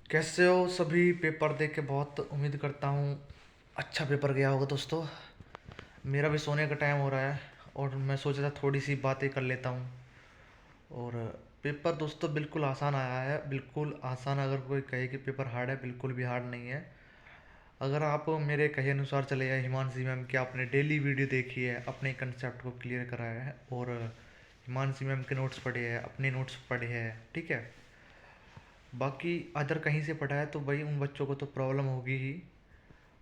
कैसे हो सभी। पेपर दे के बहुत उम्मीद करता हूँ अच्छा पेपर गया होगा दोस्तों। मेरा भी सोने का टाइम हो रहा है और मैं सोचा था थोड़ी सी बातें कर लेता हूँ। और पेपर दोस्तों बिल्कुल आसान आया है, बिल्कुल आसान। अगर कोई कहे कि पेपर हार्ड है, बिल्कुल भी हार्ड नहीं है। अगर आप मेरे कहे अनुसार चले जाए, हिमांशी मैम की आपने डेली वीडियो देखी है, अपने कंसेप्ट को क्लियर कराया है और हिमांशी मैम के नोट्स पढ़े हैं, अपने नोट्स पढ़े हैं, ठीक है। बाकी अदर कहीं से पढ़ा है तो भाई उन बच्चों को तो प्रॉब्लम होगी ही।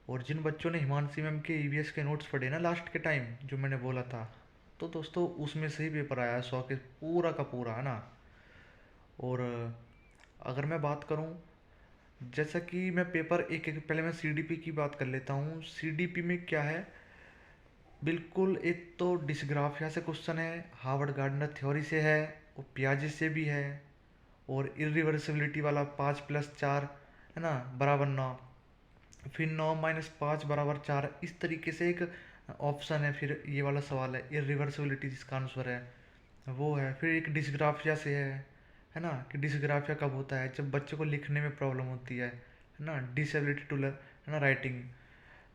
और जिन बच्चों ने हिमांशी मैम के ईवीएस के नोट्स पढ़े ना लास्ट के टाइम, जो मैंने बोला था, तो दोस्तों उसमें से ही पेपर आया है 100 के पूरा का पूरा, है ना। और अगर मैं बात करूं, जैसा कि मैं पेपर एक एक पहले मैं सीडीपी की बात कर लेता हूं। सीडीपी में क्या है, बिल्कुल एक तो डिस्ग्राफिया से क्वेश्चन है, हार्वर्ड गार्डनर थ्योरी से है, और पियाजे से भी है, और इरिवर्सिबिलिटी वाला 5+4 है ना बराबर 9, फिर 9 - 5 बराबर 4, इस तरीके से एक ऑप्शन है। फिर ये वाला सवाल है इरिवर्सिबिलिटी, जिसका आंसर है वो है। फिर एक डिस्ग्राफिया से है ना, कि डिस्ग्राफिया कब होता है, जब बच्चे को लिखने में प्रॉब्लम होती है ना, डिसेबिलिटी टू है ना राइटिंग।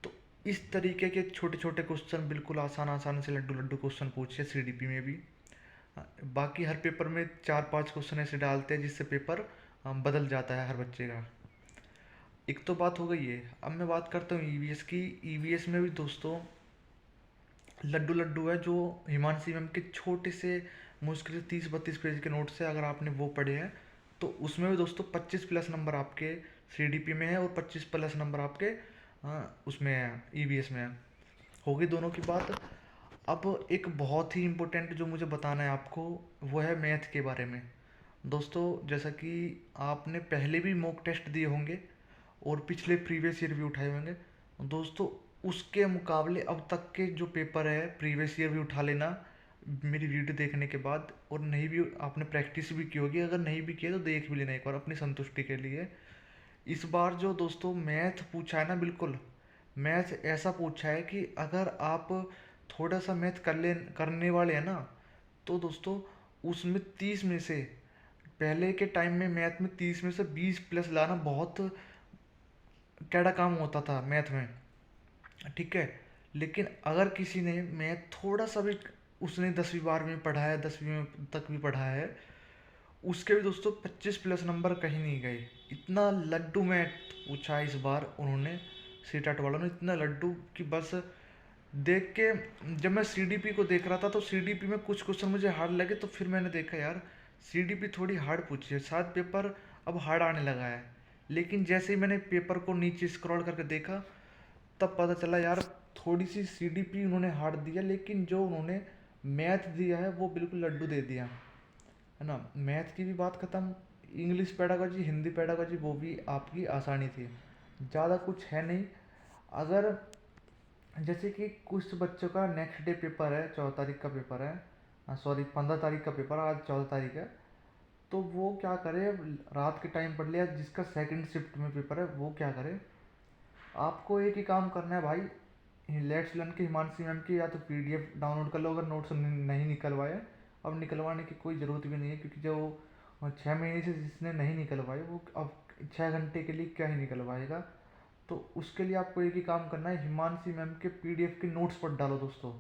तो इस तरीके के छोटे छोटे क्वेश्चन, बिल्कुल आसान आसान से लड्डू लड्डू क्वेश्चन पूछे सीडीपी में भी। बाकी हर पेपर में 4-5 क्वेश्चन ऐसे डालते हैं जिससे पेपर बदल जाता है हर बच्चे का। एक तो बात हो गई है। अब मैं बात करता हूँ ईवीएस की। ईवीएस में भी दोस्तों लड्डू लड्डू है, जो हिमांशी मैम के छोटे से मुश्किल से 30-32 पेज के नोट से अगर आपने वो पढ़े हैं, तो उसमें भी दोस्तों 25+ नंबर आपके सीडीपी में है और 25+ नंबर आपके उसमें है, ईवीएस में है। हो गई दोनों की बात। अब एक बहुत ही इम्पोर्टेंट जो मुझे बताना है आपको, वो है मैथ के बारे में। दोस्तों जैसा कि आपने पहले भी मॉक टेस्ट दिए होंगे और पिछले प्रीवियस ईयर भी उठाए होंगे दोस्तों, उसके मुकाबले अब तक के जो पेपर है प्रीवियस ईयर भी उठा लेना मेरी वीडियो देखने के बाद। और नहीं भी आपने प्रैक्टिस भी की होगी, अगर नहीं भी किया तो देख भी लेना एक बार अपनी संतुष्टि के लिए। इस बार जो दोस्तों मैथ पूछा है ना, बिल्कुल मैथ ऐसा पूछा है कि अगर आप थोड़ा सा मैथ करने वाले हैं ना, तो दोस्तों उसमें 30 में से, पहले के टाइम में मैथ में 30 में से 20+ लाना बहुत कैडा काम होता था मैथ में, ठीक है। लेकिन अगर किसी ने मैथ थोड़ा सा भी, उसने 10वीं 12वीं में पढ़ा है, 10वीं में तक भी पढ़ा है, उसके भी दोस्तों 25+ नंबर कहीं नहीं गए। इतना लड्डू मैथ पूछा है इस बार उन्होंने, सीटेट वालों ने इतना लड्डू कि बस देख के, जब मैं सीडीपी को देख रहा था तो सीडीपी में कुछ क्वेश्चन मुझे हार्ड लगे, तो फिर मैंने देखा यार सीडीपी थोड़ी हार्ड पूछी है, शायद पेपर अब हार्ड आने लगा है। लेकिन जैसे ही मैंने पेपर को नीचे स्क्रॉल करके देखा, तब पता चला यार थोड़ी सी सीडीपी उन्होंने हार्ड दिया, लेकिन जो उन्होंने मैथ दिया है वो बिल्कुल लड्डू दे दिया, है ना। मैथ की भी बात खत्म। इंग्लिश पेडागोजी, हिंदी पेडागोजी, वो भी आपकी आसानी थी, ज़्यादा कुछ है नहीं। अगर जैसे कि कुछ बच्चों का नेक्स्ट डे पेपर है, 14 तारीख का पेपर है, सॉरी 15 तारीख का पेपर, आज 14 तारीख है, तो वो क्या करे, रात के टाइम पढ़ लिया। जिसका सेकंड शिफ्ट में पेपर है वो क्या करे, आपको एक ही काम करना है भाई, लेट्स लर्न की हिमांशी मैम की या तो पीडीएफ डाउनलोड कर लो अगर नोट्स नहीं निकलवाए। अब निकलवाने की कोई ज़रूरत भी नहीं है, क्योंकि जो 6 महीने से जिसने नहीं निकलवाए वो अब 6 घंटे के लिए क्या ही निकलवाएगा। तो उसके लिए आपको एक ही काम करना है, हिमांशी मैम के पीडीएफ के नोट्स पर डालो दोस्तों,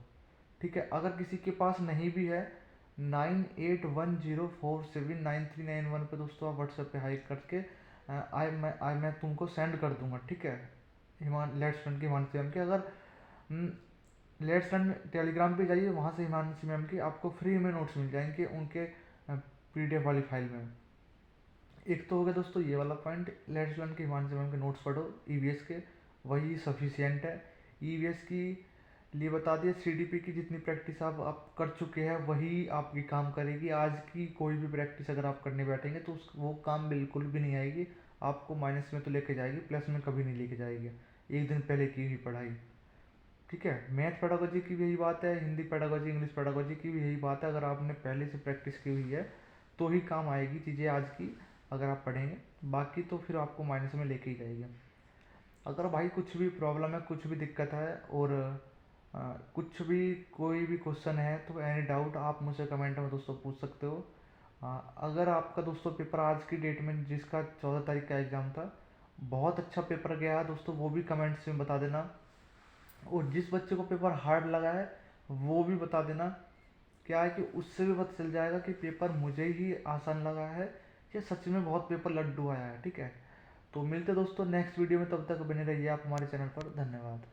ठीक है। अगर किसी के पास नहीं भी है, 9810479391 पे दोस्तों आप व्हाट्सएप पे हाइक करके मैं तुमको सेंड कर दूंगा, ठीक है। लेट्स रन के हिमांशी मैम के, अगर लेट्स रन टेलीग्राम पे जाइए, वहाँ से हिमांशी मैम की आपको फ्री में नोट्स मिल जाएंगे उनके पीडीएफ वाली फाइल में। एक तो हो गया दोस्तों ये वाला पॉइंट, लेट्स लर्न के हिमांशी मैम के नोट्स पढ़ो ईवीएस के, वही सफिशियंट है। ईवीएस की लिए बता दिया, सीडीपी की जितनी प्रैक्टिस आप कर चुके हैं वही आपकी काम करेगी। आज की कोई भी प्रैक्टिस अगर आप करने बैठेंगे तो वो काम बिल्कुल भी नहीं आएगी, आपको माइनस में तो लेके जाएगी, प्लस में कभी नहीं लेके जाएगी एक दिन पहले की हुई पढ़ाई, ठीक है। मैथ पेडागोजी की भी यही बात है, हिंदी पेडागोजी, इंग्लिश पेडागोजी की भी यही बात है। अगर आपने पहले से प्रैक्टिस की हुई है तो ही काम आएगी चीज़ें आज की, अगर आप पढ़ेंगे। बाकी तो फिर आपको माइनस में लेके ही जाएगी। अगर भाई कुछ भी प्रॉब्लम है, कुछ भी दिक्कत है, और कुछ भी कोई भी क्वेश्चन है, तो एनी डाउट आप मुझसे कमेंट में दोस्तों पूछ सकते हो। हाँ, अगर आपका दोस्तों पेपर आज की डेट में, जिसका 14 तारीख का एग्ज़ाम था, बहुत अच्छा पेपर गया है दोस्तों, वो भी कमेंट्स में बता देना। और जिस बच्चे को पेपर हार्ड लगा है वो भी बता देना। क्या है कि उससे भी पता चल जाएगा कि पेपर मुझे ही आसान लगा है या सच में बहुत पेपर लड्डू आया है। ठीक है, तो मिलते हैं दोस्तों नेक्स्ट वीडियो में, तब तक बने रहिए आप हमारे चैनल पर। धन्यवाद।